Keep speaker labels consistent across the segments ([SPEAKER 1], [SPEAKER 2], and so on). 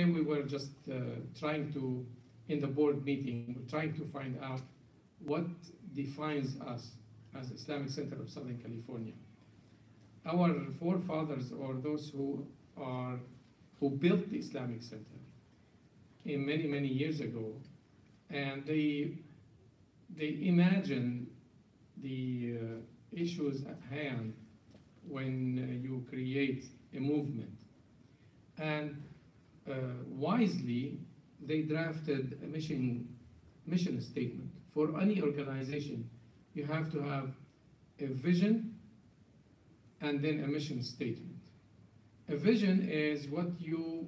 [SPEAKER 1] We were just trying to, in the board meeting, we're trying to find out what defines us as Islamic Center of Southern California. Our forefathers, or those who built the Islamic Center in many years ago, and they imagined the issues at hand when you create a movement. And wisely, they drafted a mission statement. For any organization, you have to have a vision and then a mission statement. A vision is what you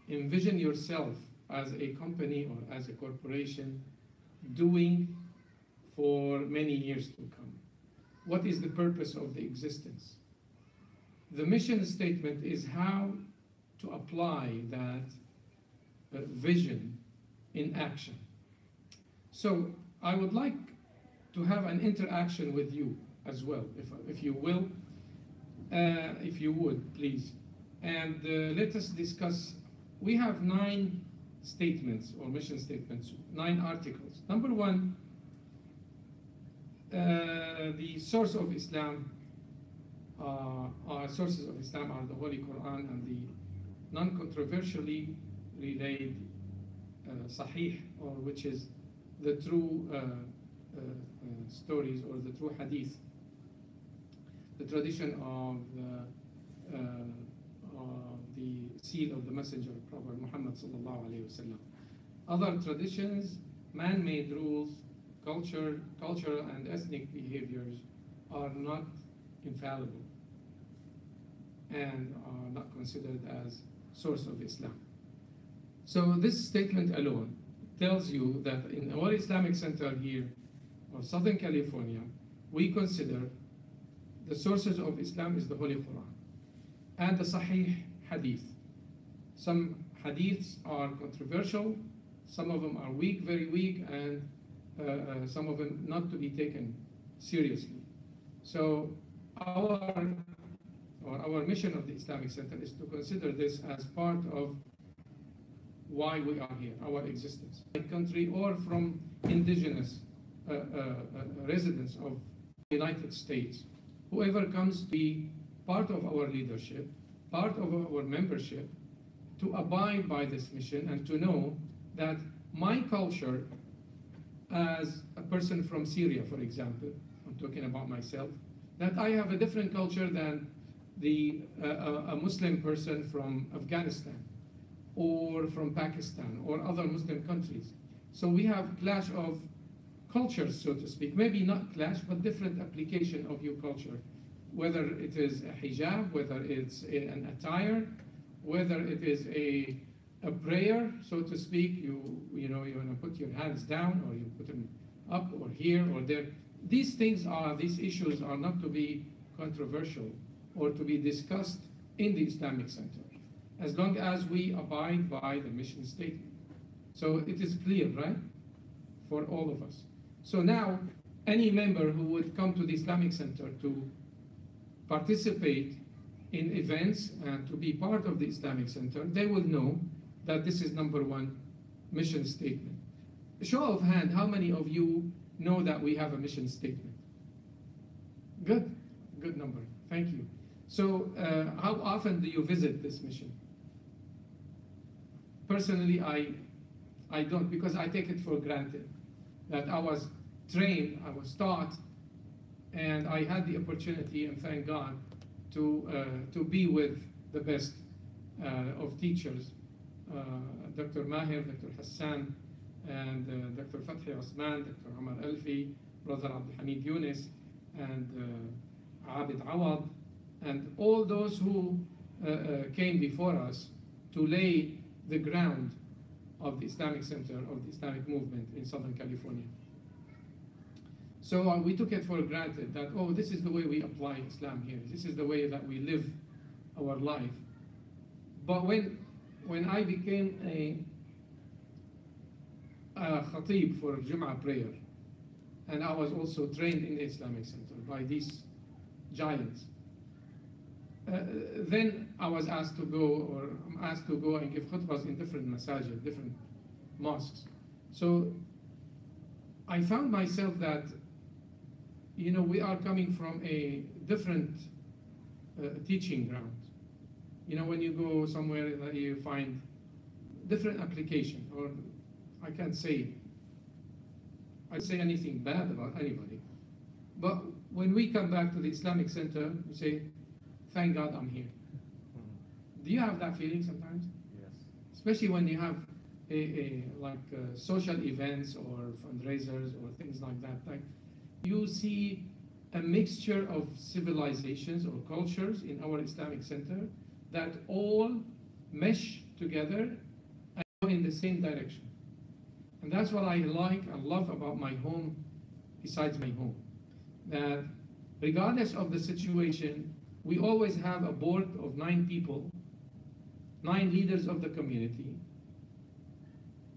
[SPEAKER 1] envision yourself as a company or as a corporation doing for many years to come. What is the purpose of the existence? The mission statement is how to apply that vision in action. So I would like to have an interaction with you as well, if you will, if you would, please. And let us discuss. We have 9 statements or mission statements, 9 articles. Number 1, the source of Islam, our sources of Islam are the Holy Quran and the non-controversially relayed Sahih, or which is the true stories or the true hadith, the tradition of the seal of the messenger of Prophet Muhammad sallallahu alaihi wasallam. Other traditions, man-made rules, cultural and ethnic behaviors are not infallible and are not considered as source of Islam. So this statement alone tells you that in our Islamic Center here of Southern California, we consider the sources of Islam is the Holy Quran and the Sahih Hadith. Some hadiths are controversial, some of them are weak, very weak, and some of them not to be taken seriously. So our mission of the Islamic Center is to consider this as part of why we are here, our existence. In the country or from indigenous residents of the United States, whoever comes to be part of our leadership, part of our membership, to abide by this mission and to know that my culture as a person from Syria, for example, I'm talking about myself, that I have a different culture than a Muslim person from Afghanistan or from Pakistan or other Muslim countries. So we have clash of cultures, so to speak. Maybe not clash, but different application of your culture. Whether it is a hijab, whether it's an attire, whether it is a prayer, so to speak. You want to put your hands down, or you put them up, or here, or there. These issues are not to be controversial or to be discussed in the Islamic Center, as long as we abide by the mission statement. So it is clear, right, for all of us. So now, any member who would come to the Islamic Center to participate in events and to be part of the Islamic Center, they will know that this is number 1 mission statement. A show of hand, how many of you know that we have a mission statement? Good number, thank you. So how often do you visit this mission? Personally, I don't, because I take it for granted that I was trained, I was taught, and I had the opportunity, and thank God, to be with the best of teachers, Dr. Mahir, Dr. Hassan, and Dr. Fathi Osman, Dr. Omar Alfi, Brother Abdul Hamid Yunus, and Abid Awad, and all those who came before us to lay the ground of the Islamic Center, of the Islamic movement in Southern California. So we took it for granted that, oh, this is the way we apply Islam here. This is the way that we live our life. But when I became a khatib for Jum'ah prayer, and I was also trained in the Islamic Center by these giants, then I was asked to go, or I'm asked to go and give khutbahs in different masajid, different mosques. So I found myself that, you know, we are coming from a different teaching ground. You know, when you go somewhere, you find different application, or I can't say anything bad about anybody. But when we come back to the Islamic Center, we say, thank God I'm here. Do you have that feeling sometimes?
[SPEAKER 2] Yes.
[SPEAKER 1] Especially when you have social events or fundraisers or things like that. Like, you see a mixture of civilizations or cultures in our Islamic Center that all mesh together and go in the same direction. And that's what I like and love about my home, besides my home. That regardless of the situation, we always have a board of 9 people, 9 leaders of the community.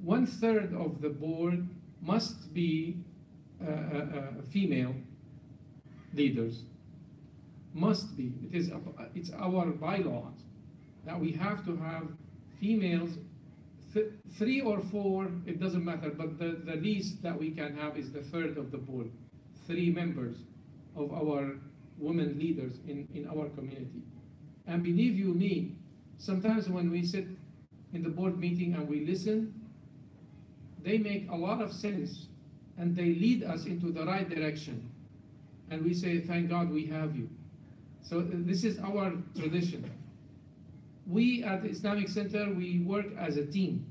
[SPEAKER 1] 1/3 of the board must be female leaders. Must be. It's our bylaws that we have to have females. 3 or 4, it doesn't matter, but the least that we can have is the 1/3 of the board. 3 members of our women leaders in our community. And believe you me, sometimes when we sit in the board meeting and we listen, they make a lot of sense and they lead us into the right direction. And we say, thank God we have you. So this is our tradition. We at the Islamic Center, we work as a team.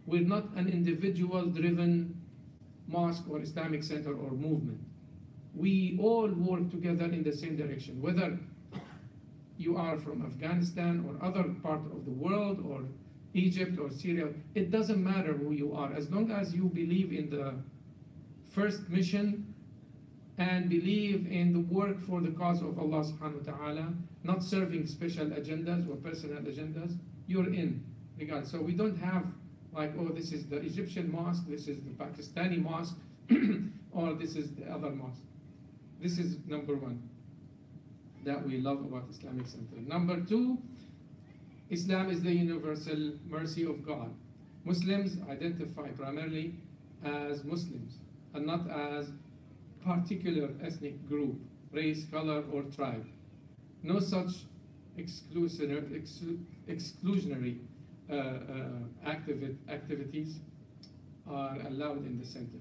[SPEAKER 1] We're not an individual-driven mosque or Islamic Center or movement. We all work together in the same direction, whether you are from Afghanistan or other part of the world or Egypt or Syria. It doesn't matter who you are, as long as you believe in the first mission and believe in the work for the cause of Allah subhanahu wa ta'ala, not serving special agendas or personal agendas, you're in. So we don't have like, oh, this is the Egyptian mosque, this is the Pakistani mosque, or this is the other mosque. This is number 1 that we love about Islamic Center. Number 2, Islam is the universal mercy of God. Muslims identify primarily as Muslims and not as particular ethnic group, race, color, or tribe. No such exclusionary activities are allowed in the center.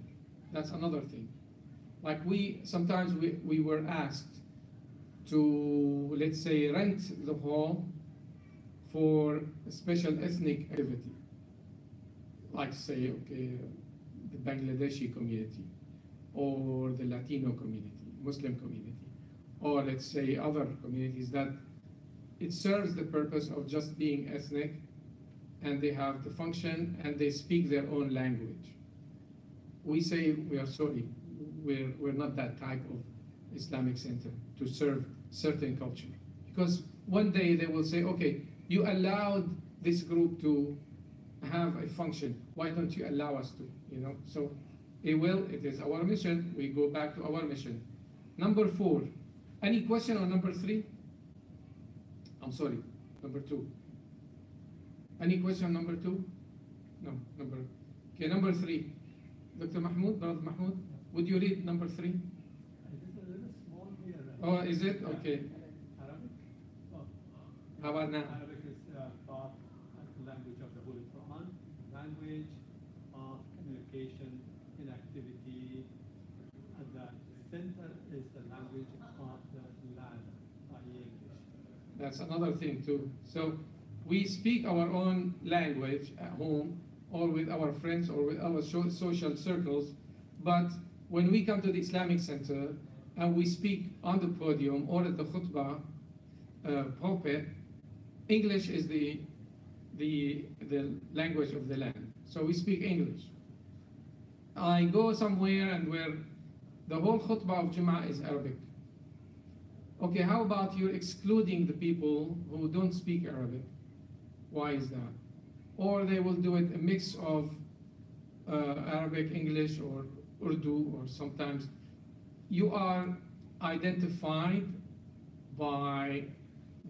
[SPEAKER 1] That's another thing. Like sometimes we were asked to, let's say, rent the hall for a special ethnic activity. Like say, okay, the Bangladeshi community, or the Latino community, Muslim community, or let's say other communities that it serves the purpose of just being ethnic, and they have the function and they speak their own language. We say we are sorry, we're not that type of Islamic Center to serve certain culture. Because one day they will say, okay, you allowed this group to have a function, why don't you allow us to, you know? So it is our mission, we go back to our mission. Number 4, any question on number 3? I'm sorry, number 2. Any question on number 2? No, number 3. Dr. Mahmoud, Brother Mahmoud, would you read number 3?
[SPEAKER 2] It is a little small here.
[SPEAKER 1] Oh, is it? Okay.
[SPEAKER 2] Arabic? Oh.
[SPEAKER 1] How about now?
[SPEAKER 2] Arabic is taught as the language of the Holy Quran, language of communication, inactivity, and the center is the language of the land, i.e. English.
[SPEAKER 1] That's another thing too. So we speak our own language at home, or with our friends, or with our social circles, but when we come to the Islamic Center and we speak on the podium or at the khutbah pulpit, English is the language of the land. So we speak English. I go somewhere and where the whole khutbah of Jum'ah is Arabic. Okay, how about you're excluding the people who don't speak Arabic? Why is that? Or they will do it a mix of Arabic, English, or Urdu, or sometimes. You are identified by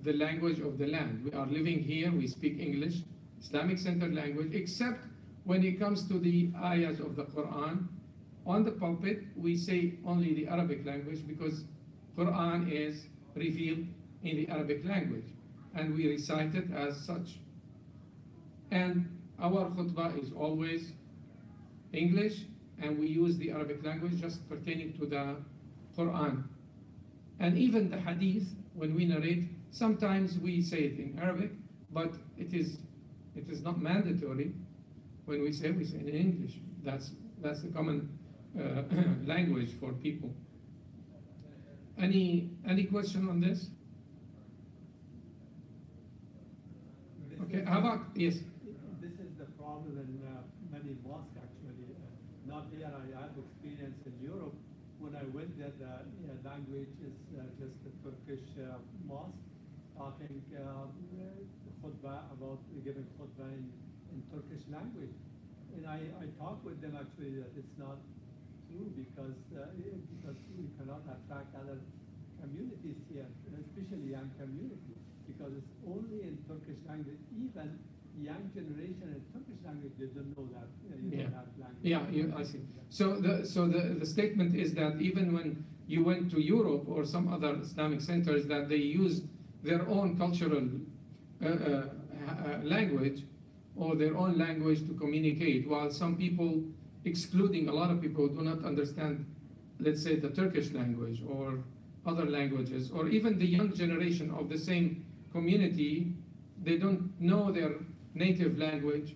[SPEAKER 1] the language of the land. We are living here, we speak English, Islamic centered language, except when it comes to the ayahs of the Quran. On the pulpit, we say only the Arabic language because Quran is revealed in the Arabic language, and we recite it as such. And our khutbah is always English, and we use the Arabic language just pertaining to the Quran. And even the hadith, when we narrate, sometimes we say it in Arabic, but it is not mandatory. When we say it in English. That's the common language for people. Any question on this? Okay, how about, yes?
[SPEAKER 2] This is the problem in many mosques actually. Not here, I have experience in Europe. When I went there, the language is just the Turkish mosque, talking khutbah about giving khutbah in Turkish language. And I talked with them actually that it's not true because we cannot attract other communities here, especially young community, because it's only in Turkish language. Even young generation in Turkish language, they don't know that don't have language.
[SPEAKER 1] Yeah, I see. So the statement is that even when you went to Europe or some other Islamic centers, that they use their own cultural language or their own language to communicate, while some people, excluding a lot of people, do not understand, let's say, the Turkish language or other languages, or even the young generation of the same community, they don't know their native language.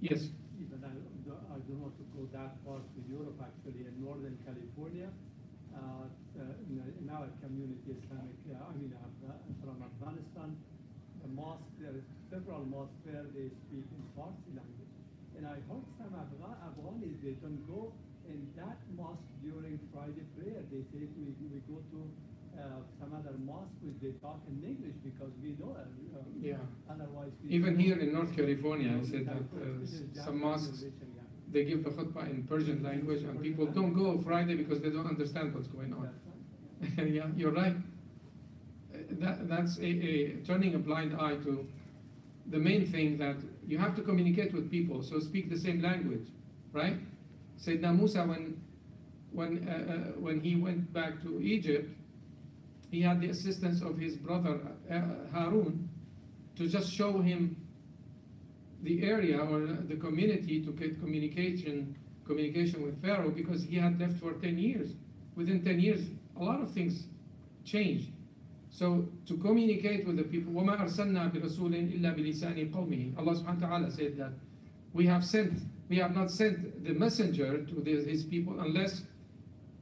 [SPEAKER 1] Yes?
[SPEAKER 2] Even I don't want to go that far to Europe, actually. In Northern California, in our community, Islamic, from Afghanistan, the mosque, there are several mosques where they speak in Farsi language. And I heard some Afghanis, they don't go in that mosque during Friday prayer. They say we go to some other mosque which they talk in English because we know otherwise.
[SPEAKER 1] Even here in North California, I said that some mosques, they give the khutbah in Persian language, and people don't go Friday because they don't understand what's going on. Yeah, you're right. That's turning a blind eye to the main thing, that you have to communicate with people, so speak the same language, right? Sayyidina Musa, when he went back to Egypt, he had the assistance of his brother Harun to just show him the area or the community to get communication with Pharaoh, because he had left for 10 years. Within 10 years, a lot of things changed. So to communicate with the people, وَمَا أَرْسَلْنَا بِرَسُولٍ إِلَّا بِلِسَانِ قَوْمِهِ. Allah subhanahu wa ta'ala said that we have not sent the messenger to his people unless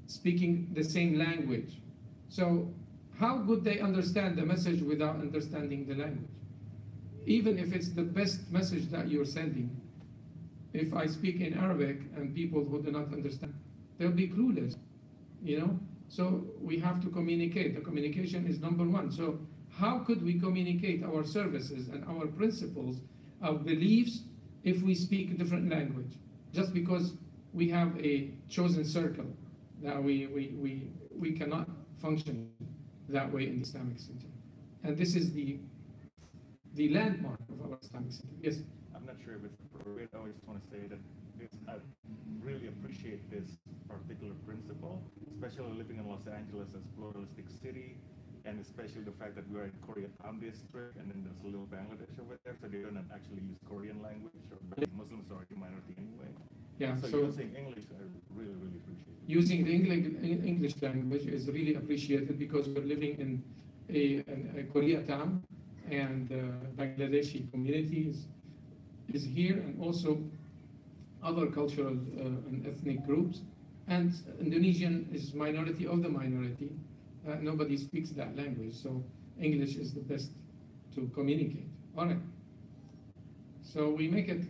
[SPEAKER 1] speaking the same language. So how could they understand the message without understanding the language? Even if it's the best message that you're sending, if I speak in Arabic and people who do not understand, they'll be clueless, So we have to communicate. The communication is number one. So how could we communicate our services and our principles, our beliefs, if we speak a different language? Just because we have a chosen circle, that we cannot function that way in the Islamic Center. And this is the landmark of our Islamic Center. Yes?
[SPEAKER 3] I'm not sure if it's appropriate. I just want to say that I really appreciate this particular principle, especially living in Los Angeles as a pluralistic city, and especially the fact that we are in Koreatown district, and then there's a little Bangladesh over there, so they don't actually use Korean language, or Muslims are a minority anyway.
[SPEAKER 1] Yeah,
[SPEAKER 3] so using English, I really, really appreciate it.
[SPEAKER 1] Using the English language is really appreciated because we're living in a Koreatown, and Bangladeshi communities is here, and also other cultural and ethnic groups. And Indonesian is minority of the minority. Nobody speaks that language, so English is the best to communicate. All right. So we make it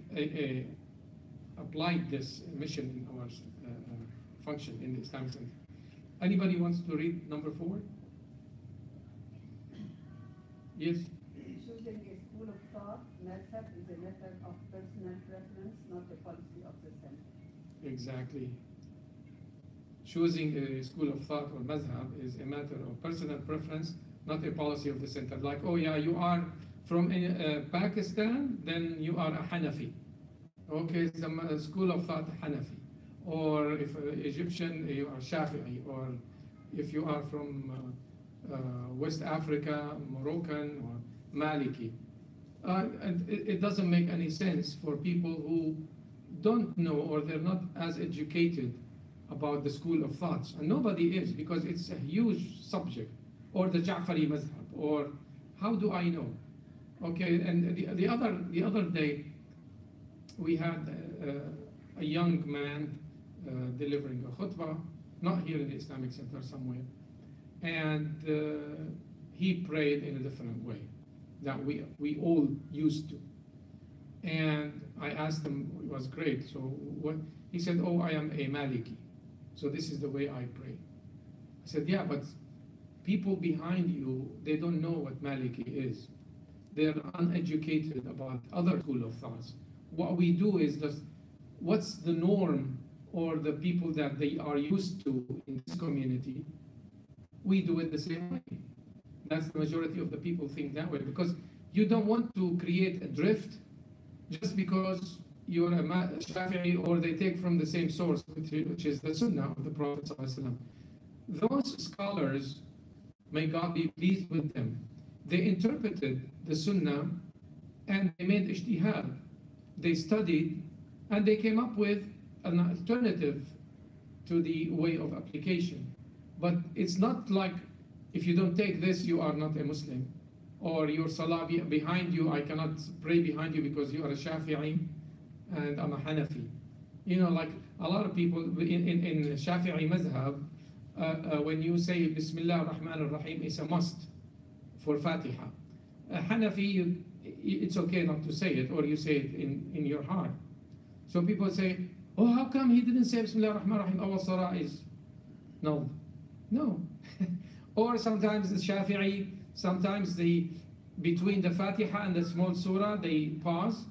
[SPEAKER 1] applied this mission in our function in the Islamic Center. Anybody wants to read number 4? Yes?
[SPEAKER 4] Choosing a school of thought, method, is a matter of personal preference, not a policy of the center.
[SPEAKER 1] Exactly. Choosing a school of thought or madhab is a matter of personal preference, not a policy of the center. Like, oh yeah, you are from Pakistan, then you are a Hanafi. Okay, some school of thought Hanafi. Or if Egyptian, you are Shafi'i. Or if you are from West Africa, Moroccan, or Maliki. And it doesn't make any sense for people who don't know or they're not as educated about the school of thoughts. And nobody is, because it's a huge subject. Or the Ja'fari Mazhab, or how do I know? Okay, and the other day, we had a young man delivering a khutbah, not here in the Islamic Center, somewhere, and he prayed in a different way that we all used to. And I asked him, it was great, so what? He said, oh, I am a Maliki, so this is the way I pray. I said, yeah, but people behind you, they don't know what Maliki is. They're uneducated about other school of thoughts. What we do is just, what's the norm or the people that they are used to in this community, we do it the same way. That's the majority of the people think that way, because you don't want to create a drift just because you're a Shafi'i or they take from the same source, which is the Sunnah of the Prophet ﷺ. Those scholars, may God be pleased with them, they interpreted the Sunnah and they made ijtihad. They studied and they came up with an alternative to the way of application. But it's not like, if you don't take this, you are not a Muslim. Or your salah behind you, I cannot pray behind you because you are a Shafi'i and I'm a Hanafi. You know, like a lot of people in Shafi'i Mazhab, when you say Bismillah ar-Rahman ar-Rahim, it's a must for Fatiha. Hanafi, it's okay not to say it, or you say it in your heart. So people say, oh, how come he didn't say Bismillah ar-Rahman ar-Rahim? Our salah is no. Or sometimes the Shafi'i, sometimes between the Fatiha and the small surah, they pause,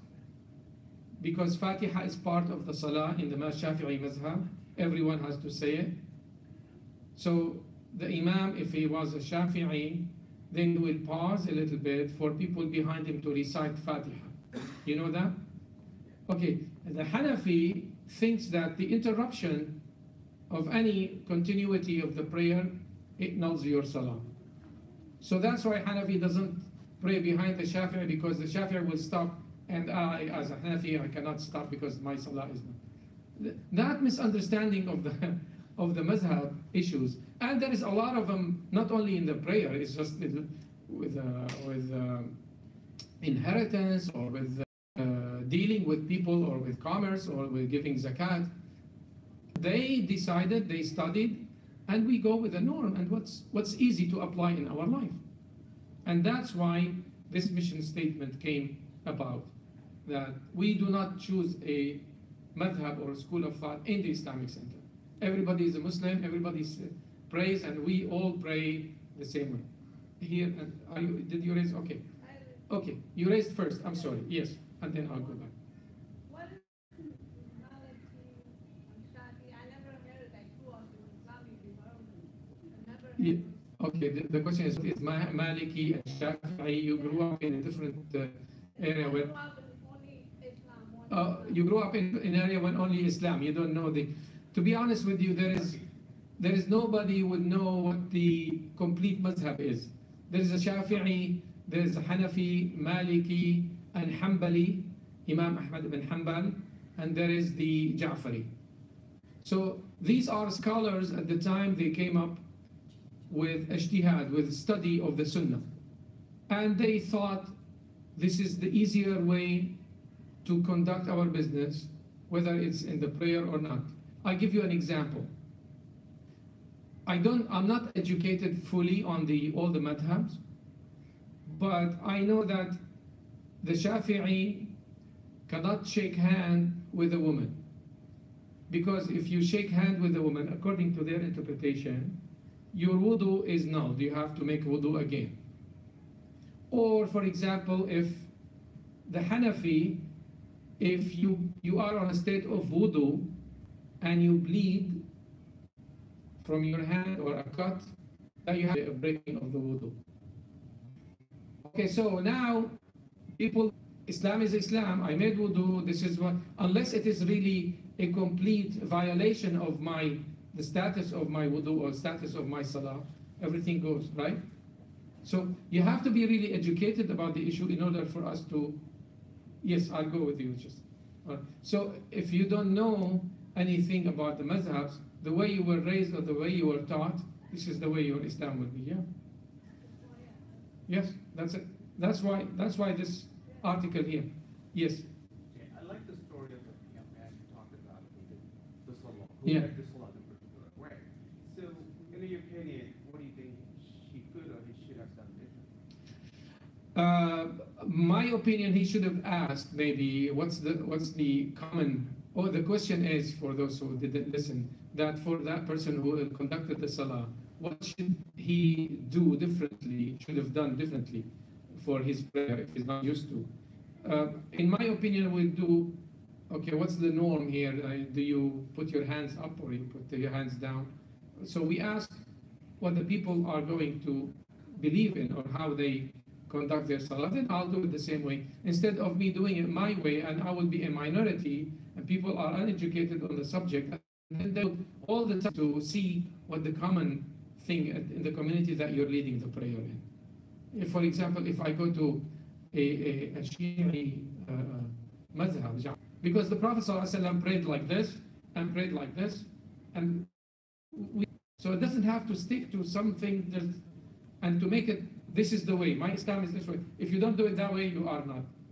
[SPEAKER 1] because Fatiha is part of the salah in the Shafi'i Mazhab. Everyone has to say it. So the Imam, if he was a Shafi'i, then he will pause a little bit for people behind him to recite Fatiha. You know that? Okay, and the Hanafi thinks that the interruption of any continuity of the prayer, it nulls your salah. So that's why Hanafi doesn't pray behind the Shafi'i, because the Shafi'i will stop, and I, as a Hanafi, I cannot stop because my salah is not. That misunderstanding of the mazhab issues, and there is a lot of them, not only in the prayer, it's just with inheritance, or with dealing with people, or with commerce, or with giving zakat. They decided, they studied, and we go with the norm and what's easy to apply in our life. And that's why this mission statement came about, that we do not choose a madhab or a school of thought in the Islamic Center. Everybody is a Muslim, everybody prays, and we all pray the same way. Here, did you raise? Okay. Okay, you raised first, I'm sorry, yes, and then I'll go back.
[SPEAKER 5] What is Maliki and Shafi? I never heard like two of the Islamic development. I never heard.
[SPEAKER 1] Yeah. Okay, the question is Maliki and Shafi'i, you grew up in a different area where... you grew up in an area when only Islam, you don't know the... To be honest with you, there is nobody who would know what the complete mazhab is. There is a Shafi'i, there is a Hanafi, Maliki, and Hanbali, Imam Ahmad ibn Hanbal, and there is the Ja'fari. So these are scholars at the time they came up with ijtihad, with study of the Sunnah. And they thought this is the easier way to conduct our business, whether it's in the prayer or not. I'll give you an example. I'm not educated fully on all the madhabs, but I know that the Shafi'i cannot shake hand with a woman. Because if you shake hand with a woman, according to their interpretation, your wudu is null. You have to make wudu again. Or, for example, if the Hanafi, if you are on a state of wudu and you bleed from your hand or a cut, then you have a breaking of the wudu. Okay, so now people, Islam is Islam. I made wudu. This is what, unless it is really a complete violation of the status of my wudu or status of my salah, everything goes, right? So you have to be really educated about the issue in order for us to, yes, I'll go with you. Just so if you don't know anything about the mazhabs, the way you were raised or the way you were taught, this is the way your Islam will be. Yeah. Yes, that's it. That's why this article here. Yes.
[SPEAKER 6] Okay, I like the story of the young man you talked about who did the salah, who
[SPEAKER 1] Yeah.
[SPEAKER 6] read the salah in a particular way. So, in your opinion, what do you think he could or he should have done differently?
[SPEAKER 1] My opinion, he should have asked maybe what's the common, or the question is for those who didn't listen, that for that person who conducted the salah, what should he do differently, should have done differently for his prayer if he's not used to. In my opinion, we'll do, okay, what's the norm here? Do you put your hands up or you put your hands down? So we ask what the people are going to believe in or how they conduct their salah, then I'll do it the same way. Instead of me doing it my way and I will be a minority and people are uneducated on the subject, and they'll all the time to see what the common thing in the community that you're leading the prayer in. If, for example, if I go to a Shi'i madhab, because the Prophet ﷺ prayed like this and prayed like this, and so it doesn't have to stick to something and to make it, this is the way, my Islam is this way. If you don't do it that way, you are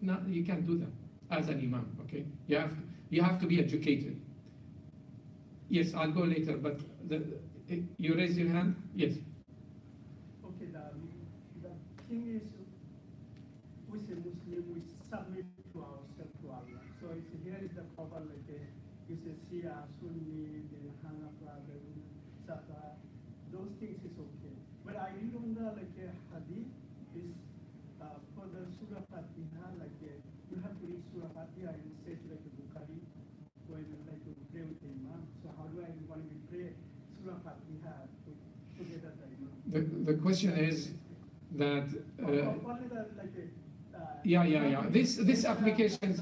[SPEAKER 1] not you can't do that as an imam, okay? You have to be educated. Yes, I'll go later, but you raise your hand? Yes.
[SPEAKER 7] Okay, the thing is, we say Muslim, we submit to ourselves to Allah. So here is the problem, you say Shia, Sunni, then Hanafa, Safa, those things is okay. But I read on the hadith is for the Surah Fatiha, you have to read Surah Fatiha and say like the Bukhari when you pray with the Imam. So how do I want to pray Surah Fatiha together the Imam?
[SPEAKER 1] The question is that yeah. This application.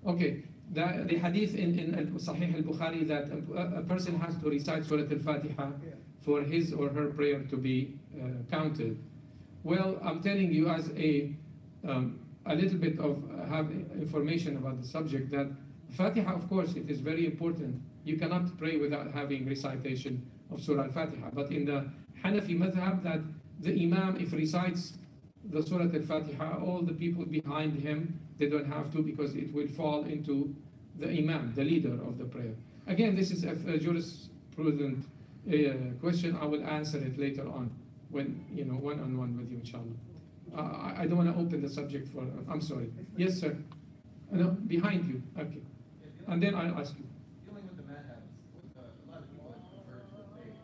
[SPEAKER 1] Okay, the hadith in Sahih al-Bukhari that a person has to recite Surah al-Fatiha for his or her prayer to be counted. Well, I'm telling you as a little bit of have information about the subject that Fatiha, of course, it is very important. You cannot pray without having recitation of Surah al-Fatiha. But in the Hanafi madhab, that the Imam, if recites the Surah al-Fatiha, all the people behind him, they don't have to because it will fall into the Imam, the leader of the prayer. Again, this is a jurisprudent question. I will answer it later on when, one-on-one with you, inshallah. I don't want to open the subject for, I'm sorry. Yes, sir. No, behind you. Okay. And then I'll ask you.
[SPEAKER 8] Dealing with the madhabs, a lot of people that convert to the faith,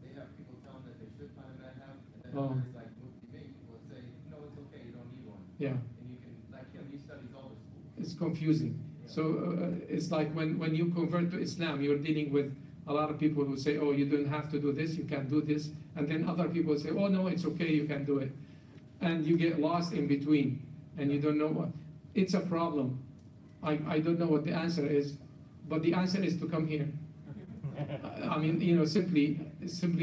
[SPEAKER 8] they have people tell them that they should find a madhab, and then others like Mufti Ming will say, no, it's okay, you don't need one.
[SPEAKER 1] Yeah.
[SPEAKER 8] And you can, like him, he studies all the schools.
[SPEAKER 1] It's confusing. Yeah. So it's like when you convert to Islam, you're dealing with a lot of people who say, oh, you don't have to do this, you can't do this. And then other people say, oh, no, it's okay, you can do it. And you get lost in between, and you don't know what. It's a problem. I don't know what the answer is, but the answer is to come here. I mean, simply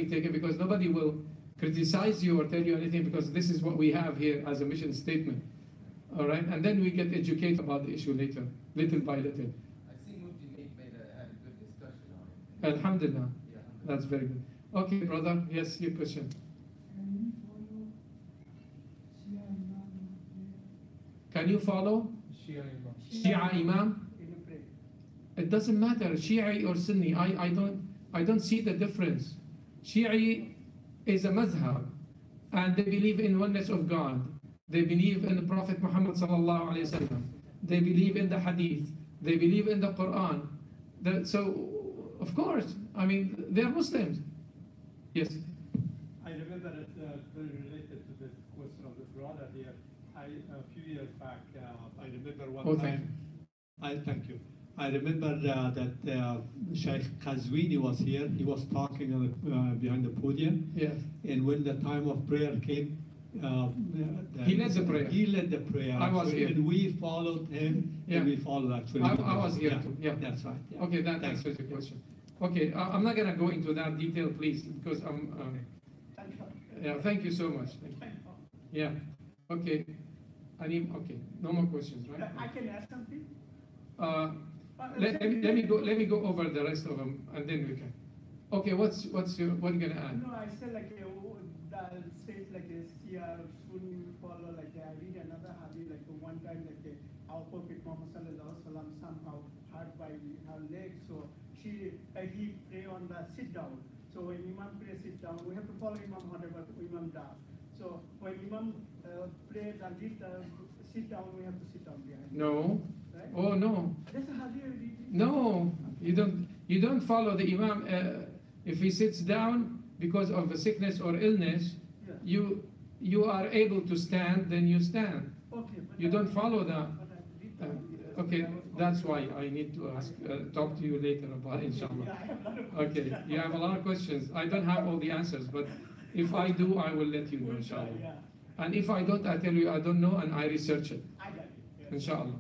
[SPEAKER 1] take it, because nobody will criticize you or tell you anything, because this is what we have here as a mission statement. All right, and then we get educated about the issue later, little by little.
[SPEAKER 8] I see Mufti Ming had a good discussion on it.
[SPEAKER 1] Alhamdulillah.
[SPEAKER 8] Yeah,
[SPEAKER 1] That's very good. Okay, brother. Yes, your question. Can you follow Shia Imam? It doesn't matter, Shi'i or Sunni. I don't see the difference. Shi'i is a madhab, and they believe in oneness of God. They believe in the Prophet Muhammad sallallahu alaihi wasallam. They believe in the Hadith. They believe in the Quran. So, of course, I mean, they're Muslims. Yes.
[SPEAKER 2] I remember it's very related to this question of the brother here. A few years back, I remember one time. Thank you. I remember that Sheikh Qazwini was here. He was talking behind the podium.
[SPEAKER 1] Yes.
[SPEAKER 2] And when the time of prayer came,
[SPEAKER 1] He led the prayer.
[SPEAKER 9] He led the prayer.
[SPEAKER 1] I was here.
[SPEAKER 9] And we followed him.
[SPEAKER 1] Yeah.
[SPEAKER 9] And we followed actually.
[SPEAKER 1] I was here too. Yeah,
[SPEAKER 9] That's right. Yeah.
[SPEAKER 1] Okay, that
[SPEAKER 9] Thanks.
[SPEAKER 1] answers the question. Okay, I'm not gonna go into that detail, please, because yeah, thank you so much. Thank you. Yeah. Okay. Okay. No more questions, right?
[SPEAKER 7] I can ask something?
[SPEAKER 1] Let me go over the rest of them, and then we can. Okay, what are you gonna add?
[SPEAKER 7] No, I said like that says like soon follow like I read another hadith like one time like our Prophet Muhammad sallallahu alaihi wasallam somehow hurt by her leg, so he pray on the sit down. So when Imam pray sit down, we have to follow Imam whatever Imam does. So when Imam prays and sit down, we have to sit down behind.
[SPEAKER 1] No.
[SPEAKER 7] Right?
[SPEAKER 1] Oh no.
[SPEAKER 7] That's a hadith.
[SPEAKER 1] No, you don't. You don't follow the Imam if he sits down because of a sickness or illness.
[SPEAKER 7] Yeah.
[SPEAKER 1] You are able to stand, then you stand.
[SPEAKER 7] Okay. But
[SPEAKER 1] You don't follow the.
[SPEAKER 7] but I read
[SPEAKER 1] Okay, that's why I need to talk to you later about it, inshallah.
[SPEAKER 7] Yeah, I have a lot of
[SPEAKER 1] Okay, you have a lot of questions. I don't have all the answers, but if I do, I will let you know, inshallah.
[SPEAKER 7] Yeah,
[SPEAKER 1] And if I don't, I tell you I don't know and I research it,
[SPEAKER 7] I got it. Yeah.
[SPEAKER 1] inshallah.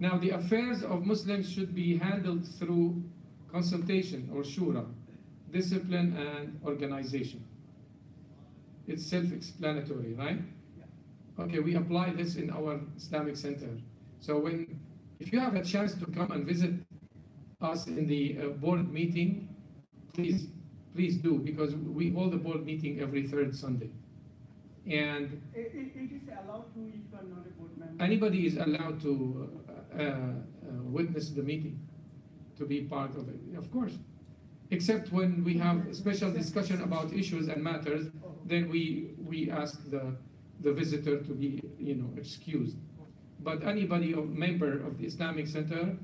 [SPEAKER 1] Now, the affairs of Muslims should be handled through consultation or shura, discipline and organization. It's self-explanatory, right? Okay, we apply this in our Islamic Center. So if you have a chance to come and visit us in the board meeting, please do, because we hold the board meeting every third Sunday. And
[SPEAKER 7] It is allowed to if you are not a board member.
[SPEAKER 1] anybody is allowed to witness the meeting, to be part of it, of course. Except when we have a special discussion about issues and matters, then we ask the visitor to be, excused. But anybody, member of the Islamic Center,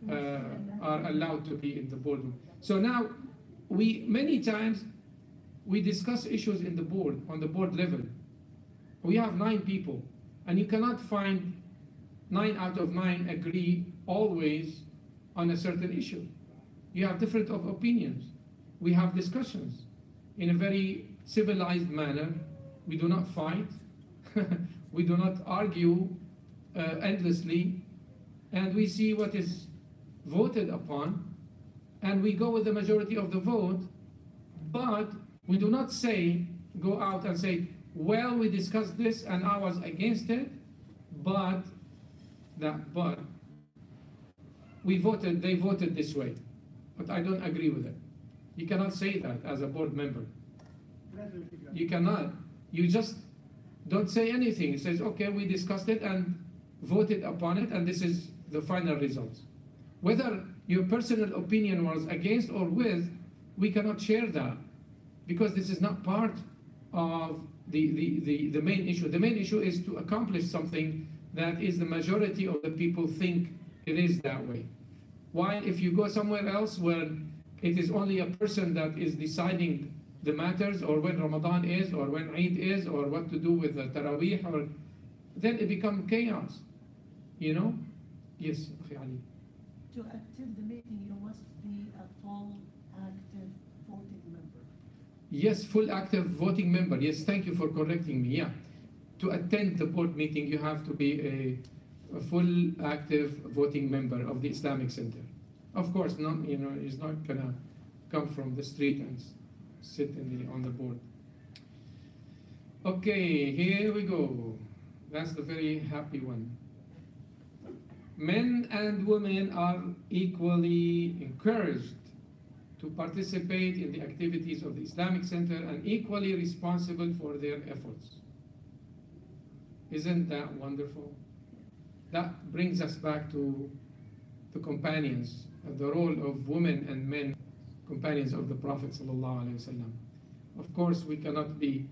[SPEAKER 1] are allowed to be in the boardroom. So now, many times, we discuss issues in the board, on the board level. We have 9 people, and you cannot find 9 out of 9 agree always on a certain issue. You have different opinions. We have discussions in a very civilized manner. We do not fight. We do not argue endlessly. And we see what is voted upon, and we go with the majority of the vote, but we do not go out and say, well, we discussed this and I was against it, but they voted this way, but I don't agree with it. You cannot say that as a board member. You cannot. You just don't say anything. It says, okay, we discussed it and voted upon it, and this is the final results. Whether your personal opinion was against or with, we cannot share that, because this is not part of the main issue. The main issue is to accomplish something that is the majority of the people think it is that way. While if you go somewhere else where it is only a person that is deciding the matters, or when Ramadan is, or when Eid is, or what to do with the Taraweeh, or then it becomes chaos, Yes, Akhi Ali.
[SPEAKER 10] To attend the meeting, you must be a full active voting member.
[SPEAKER 1] Yes, full active voting member. Yes, thank you for correcting me. Yeah, to attend the board meeting, you have to be a full active voting member of the Islamic Center. Of course, he's not gonna come from the street and sit on the board. Okay, here we go. That's the very happy one. Men and women are equally encouraged to participate in the activities of the Islamic Center and equally responsible for their efforts. Isn't that wonderful? That brings us back to the companions, the role of women and men, companions of the Prophet ﷺ. Of course, we cannot be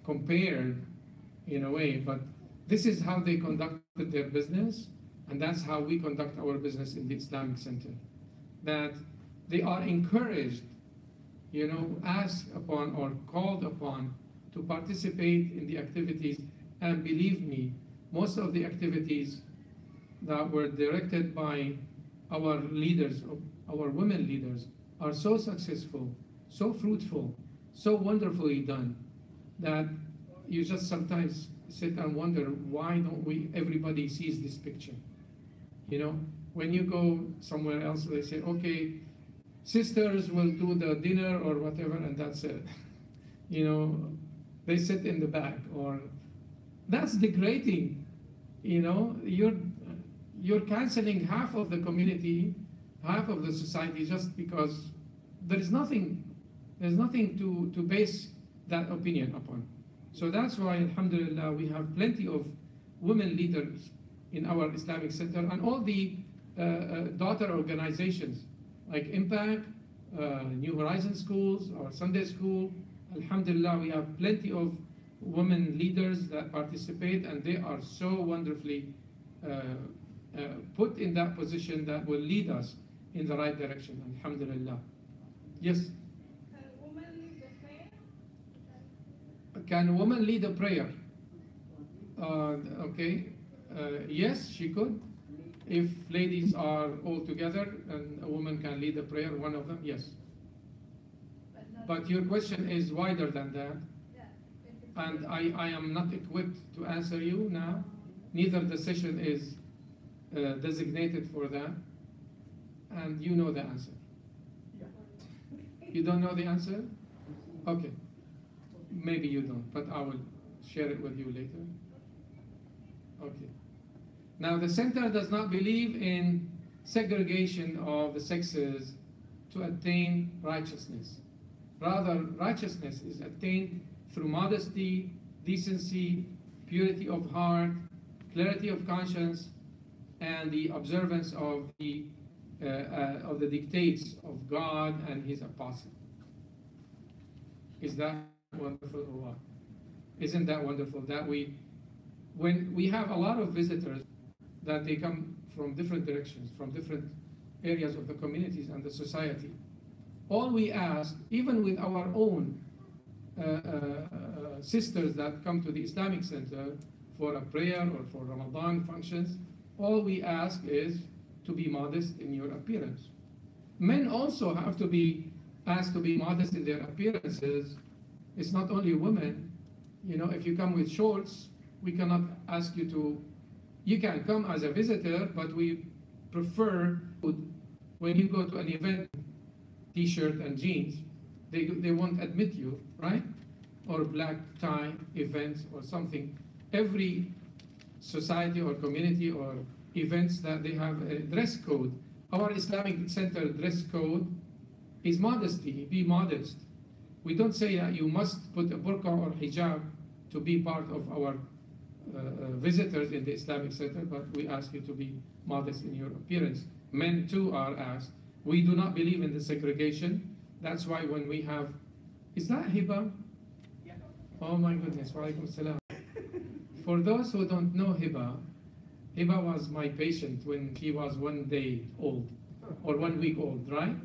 [SPEAKER 1] compared in a way, but this is how they conducted their business, and that's how we conduct our business in the Islamic Center. That they are encouraged, asked upon or called upon to participate in the activities. And believe me, most of the activities that were directed by our leaders, our women leaders, are so successful, so fruitful, so wonderfully done, that you just sometimes sit and wonder, why don't everybody sees this picture? You know, when you go somewhere else, they say, okay, sisters will do the dinner or whatever, and that's it. You know, they sit in the back, or that's degrading. You know, you're canceling half of the community, half of the society, just because there's nothing to base that opinion upon. So that's why, alhamdulillah, we have plenty of women leaders in our Islamic Center, and all the daughter organizations like Impact, New Horizon Schools, our Sunday School. Alhamdulillah, we have plenty of women leaders that participate, and they are so wonderfully put in that position that will lead us in the right direction. Alhamdulillah. Yes? Can a woman lead a prayer? Okay. Yes, she could. If ladies are all together and a woman can lead a prayer, one of them, yes. But your question is wider than that. And I am not equipped to answer you now. Neither the session is designated for that. And you know the answer. You don't know the answer? Okay. Maybe you don't, but I will share it with you later. Okay. Now, the center does not believe in segregation of the sexes to attain righteousness. Rather, righteousness is attained through modesty, decency, purity of heart, clarity of conscience, and the observance of the dictates of God and His apostle. Is that wonderful or what? Isn't that wonderful that when we have a lot of visitors, that they come from different directions, from different areas of the communities and the society. All we ask, even with our own sisters that come to the Islamic Center for a prayer or for Ramadan functions, all we ask is to be modest in your appearance. Men also have to be asked to be modest in their appearances. It's not only women. You know, if you come with shorts, we cannot ask you to. You can come as a visitor, but we prefer when you go to an event, t-shirt and jeans, they won't admit you, right? Or black tie events or something. Every society or community or events that they have a dress code. Our Islamic Center dress code is modesty, be modest. We don't say that you must put a burqa or hijab to be part of our visitors in the Islamic Center, but we ask you to be modest in your appearance. Men too are asked. We do not believe in the segregation. That's why when we have, is that Hiba?
[SPEAKER 6] Yeah.
[SPEAKER 1] Oh my goodness, wa alaikum salam. For those who don't know Hiba, Hiba was my patient when she was 1 day old, or 1 week old, right?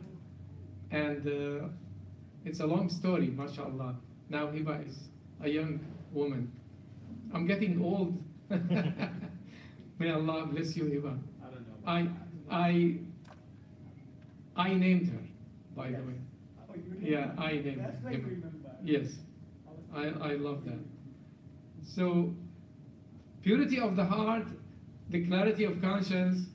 [SPEAKER 1] And it's a long story, mashallah. Now Hiba is a young woman. I'm getting old. May Allah bless you, Hiba.
[SPEAKER 2] I don't know.
[SPEAKER 1] I named her, by the way.
[SPEAKER 7] Oh, you
[SPEAKER 1] Yeah, I named
[SPEAKER 7] That's
[SPEAKER 1] her.
[SPEAKER 7] why you
[SPEAKER 1] Hiba.
[SPEAKER 7] remember.
[SPEAKER 1] Yes, I love that. So, purity of the heart, the clarity of conscience,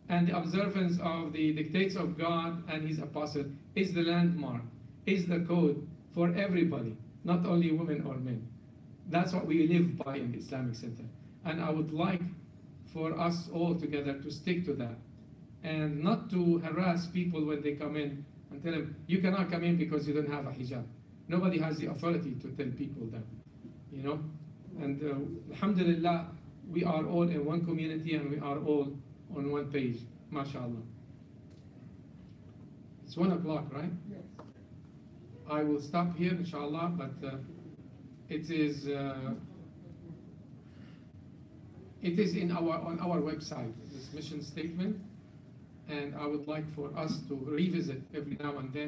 [SPEAKER 1] and the observance of the dictates of God and His apostle is the landmark, is the code for everybody, not only women or men. That's what we live by in the Islamic Center. And I would like for us all together to stick to that and not to harass people when they come in and tell them, you cannot come in because you don't have a hijab. Nobody has the authority to tell people that, you know. And alhamdulillah, we are all in one community and we are all on one page, mashallah. It's 1 o'clock, right?
[SPEAKER 10] Yes.
[SPEAKER 1] I will stop here, inshallah, but it is on our website, this mission statement, and I would like for us to revisit every now and then